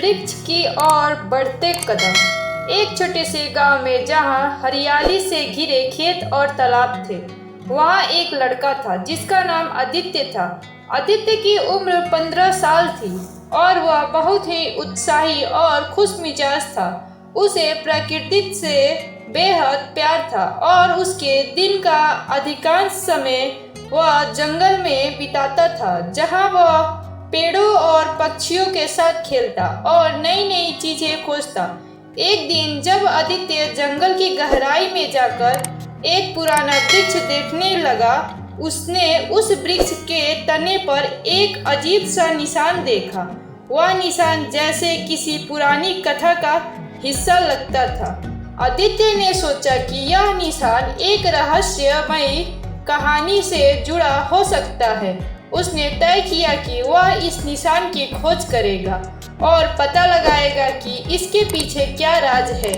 वृक्ष की ओर बढ़ते कदम। एक छोटे से गांव में जहां हरियाली से घिरे खेत और तालाब थे, वहां एक लड़का था जिसका नाम आदित्य था। आदित्य की उम्र 15 साल थी और वह बहुत ही उत्साही और खुश मिजाज था। उसे प्रकृति से बेहद प्यार था और उसके दिन का अधिकांश समय वह जंगल में बिताता था, जहां वह पेड़ों और पक्षियों के साथ खेलता और नई नई चीजें खोजता। एक दिन जब आदित्य जंगल की गहराई में जाकर एक पुराना वृक्ष देखने लगा, उसने उस वृक्ष के तने पर एक अजीब सा निशान देखा। वह निशान जैसे किसी पुरानी कथा का हिस्सा लगता था। आदित्य ने सोचा कि यह निशान एक रहस्यमयी कहानी से जुड़ा हो सकता है। उसने तय किया कि वह इस निशान की खोज करेगा और पता लगाएगा कि इसके पीछे क्या राज है।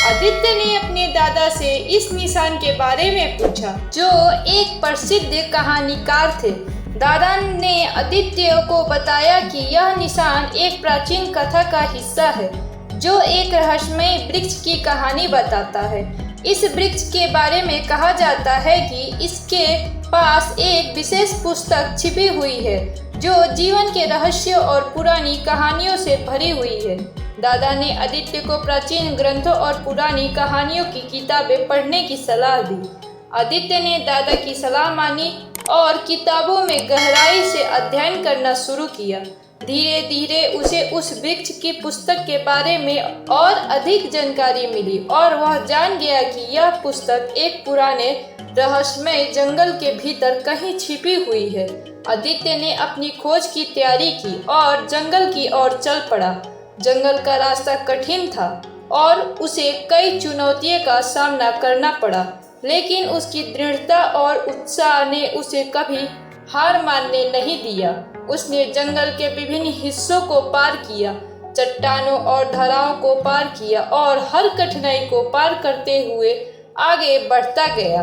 आदित्य ने अपने दादा से इस निशान के बारे में पूछा, जो एक प्रसिद्ध कहानीकार थे। दादा ने आदित्य को बताया कि यह निशान एक प्राचीन कथा का हिस्सा है, जो एक रहस्यमय वृक्ष की कहानी बताता है। इस वृक्ष के बारे में कहा जाता है कि इसके पास एक विशेष पुस्तक छिपी हुई है, जो जीवन के रहस्यों और पुरानी कहानियों से भरी हुई है। दादा ने आदित्य को प्राचीन ग्रंथों और पुरानी कहानियों की किताबें पढ़ने की सलाह दी। आदित्य ने दादा की सलाह मानी और किताबों में गहराई से अध्ययन करना शुरू किया। धीरे धीरे उसे उस वृक्ष की पुस्तक के बारे में और अधिक जानकारी मिली और वह जान गया कि यह पुस्तक एक पुराने रहस्यमय जंगल के भीतर कहीं छिपी हुई है। आदित्य ने अपनी खोज की तैयारी की और जंगल की ओर चल पड़ा। जंगल का रास्ता कठिन था और उसे कई चुनौतियों का सामना करना पड़ा, लेकिन उसकी दृढ़ता और उत्साह ने उसे कभी हार मानने नहीं दिया। उसने जंगल के विभिन्न हिस्सों को पार किया, चट्टानों और धाराओं को पार किया और हर कठिनाई को पार करते हुए आगे बढ़ता गया।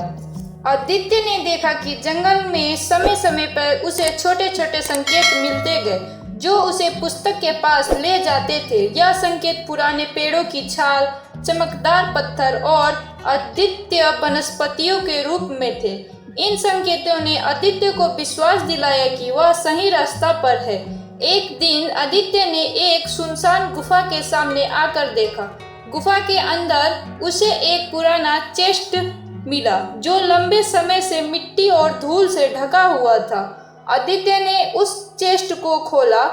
आदित्य ने देखा कि जंगल में समय समय पर उसे छोटे छोटे संकेत मिलते गए, जो उसे पुस्तक के पास ले जाते थे। यह संकेत पुराने पेड़ों की छाल, चमकदार पत्थर और अद्वितीय वनस्पतियों के रूप में थे। इन संकेतों ने आदित्य को विश्वास दिलाया कि वह सही रास्ता पर है। एक दिन आदित्य ने एक सुनसान गुफा के सामने आकर देखा। गुफा के अंदर उसे एक पुराना चेस्ट मिला, जो लंबे समय से मिट्टी और धूल से ढका हुआ था। आदित्य ने उस चेस्ट को खोला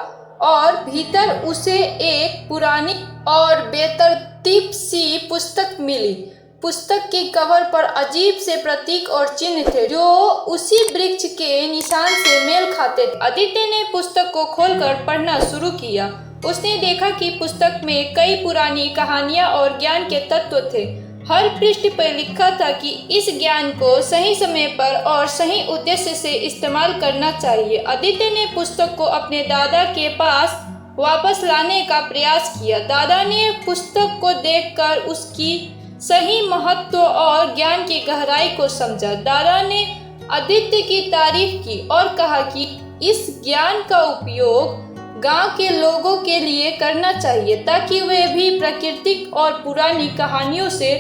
और भीतर उसे एक पुरानी और बेतरतीब सी पुस्तक मिली। पुस्तक के कवर पर अजीब से प्रतीक और चिन्ह थे, जो उसी वृक्ष के निशान से मेल खाते थे। आदित्य ने पुस्तक को खोलकर पढ़ना शुरू किया। उसने देखा कि पुस्तक में कई पुरानी कहानियां और ज्ञान के तत्व थे। हर पृष्ठ पर लिखा था कि इस ज्ञान को सही समय पर और सही उद्देश्य से इस्तेमाल करना चाहिए। आदित्य ने पुस्तक को अपने दादा के पास वापस लाने का प्रयास किया। दादा ने पुस्तक को देखकर उसकी सही महत्व और ज्ञान की गहराई को समझा। दादा ने आदित्य की तारीफ की और कहा कि इस ज्ञान का उपयोग गांव के लोगों के लिए करना चाहिए, ताकि वे भी प्राकृतिक और पुरानी कहानियों से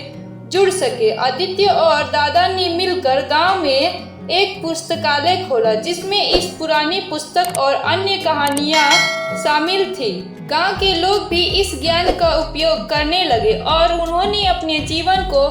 जुड़ सके। आदित्य और दादा ने मिलकर गांव में एक पुस्तकालय खोला, जिसमें इस पुरानी पुस्तक और अन्य कहानियां शामिल थी। गांव के लोग भी इस ज्ञान का उपयोग करने लगे और उन्होंने अपने जीवन को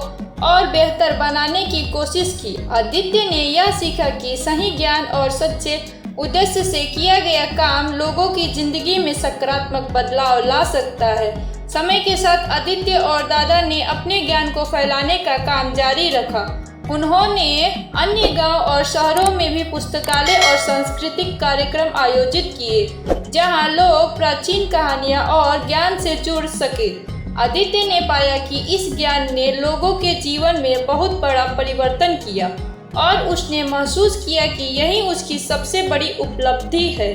और बेहतर बनाने की कोशिश की। आदित्य ने यह सीखा कि सही ज्ञान और सच्चे उद्देश्य से किया गया काम लोगों की जिंदगी में सकारात्मक बदलाव ला सकता है। समय के साथ आदित्य और दादा ने अपने ज्ञान को फैलाने का काम जारी रखा। उन्होंने अन्य गांव और शहरों में भी पुस्तकालय और सांस्कृतिक कार्यक्रम आयोजित किए, जहां लोग प्राचीन कहानियां और ज्ञान से जुड़ सके। आदित्य ने पाया कि इस ज्ञान ने लोगों के जीवन में बहुत बड़ा परिवर्तन किया और उसने महसूस किया कि यही उसकी सबसे बड़ी उपलब्धि है।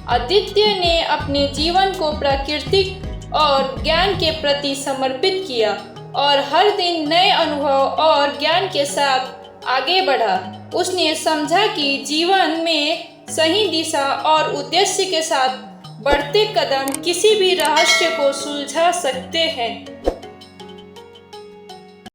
आदित्य ने अपने जीवन को प्राकृतिक और ज्ञान के प्रति समर्पित किया और हर दिन नए अनुभव और ज्ञान के साथ आगे बढ़ा। उसने समझा कि जीवन में सही दिशा और उद्देश्य के साथ बढ़ते कदम किसी भी रहस्य को सुलझा सकते हैं।